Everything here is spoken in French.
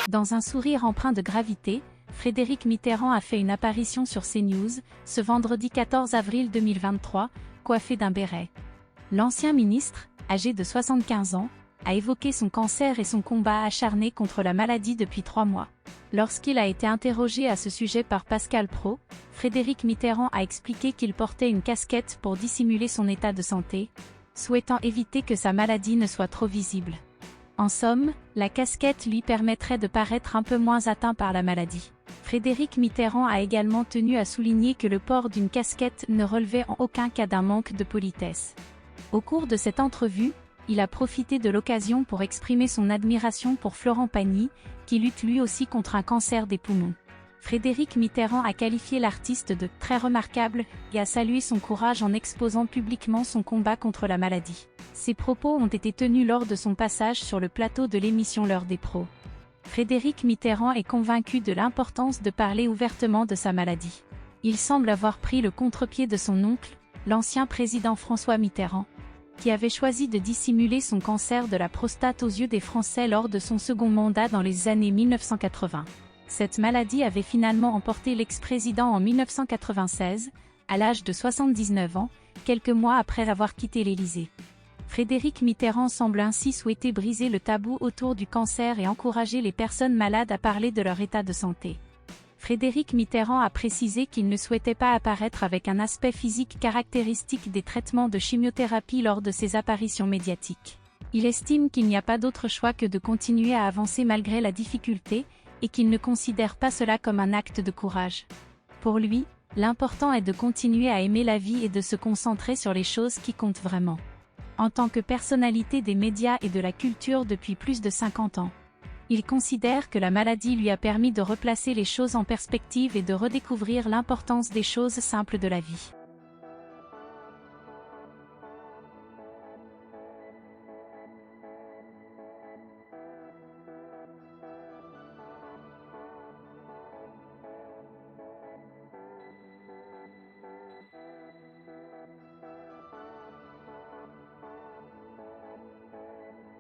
Dans un sourire empreint de gravité, Frédéric Mitterrand a fait une apparition sur CNews, ce vendredi 14 avril 2023, coiffé d'un béret. L'ancien ministre, âgé de 75 ans, a évoqué son cancer et son combat acharné contre la maladie depuis 3 mois. Lorsqu'il a été interrogé à ce sujet par Pascal Praud, Frédéric Mitterrand a expliqué qu'il portait une casquette pour dissimuler son état de santé, souhaitant éviter que sa maladie ne soit trop visible. En somme, la casquette lui permettrait de paraître un peu moins atteint par la maladie. Frédéric Mitterrand a également tenu à souligner que le port d'une casquette ne relevait en aucun cas d'un manque de politesse. Au cours de cette entrevue, il a profité de l'occasion pour exprimer son admiration pour Florent Pagny, qui lutte lui aussi contre un cancer des poumons. Frédéric Mitterrand a qualifié l'artiste de « très remarquable » et a salué son courage en exposant publiquement son combat contre la maladie. Ces propos ont été tenus lors de son passage sur le plateau de l'émission L'Heure des pros. Frédéric Mitterrand est convaincu de l'importance de parler ouvertement de sa maladie. Il semble avoir pris le contre-pied de son oncle, l'ancien président François Mitterrand, qui avait choisi de dissimuler son cancer de la prostate aux yeux des Français lors de son second mandat dans les années 1980. Cette maladie avait finalement emporté l'ex-président en 1996, à l'âge de 79 ans, quelques mois après avoir quitté l'Élysée. Frédéric Mitterrand semble ainsi souhaiter briser le tabou autour du cancer et encourager les personnes malades à parler de leur état de santé. Frédéric Mitterrand a précisé qu'il ne souhaitait pas apparaître avec un aspect physique caractéristique des traitements de chimiothérapie lors de ses apparitions médiatiques. Il estime qu'il n'y a pas d'autre choix que de continuer à avancer malgré la difficulté, et qu'il ne considère pas cela comme un acte de courage. Pour lui, l'important est de continuer à aimer la vie et de se concentrer sur les choses qui comptent vraiment. En tant que personnalité des médias et de la culture depuis plus de 50 ans, il considère que la maladie lui a permis de replacer les choses en perspective et de redécouvrir l'importance des choses simples de la vie.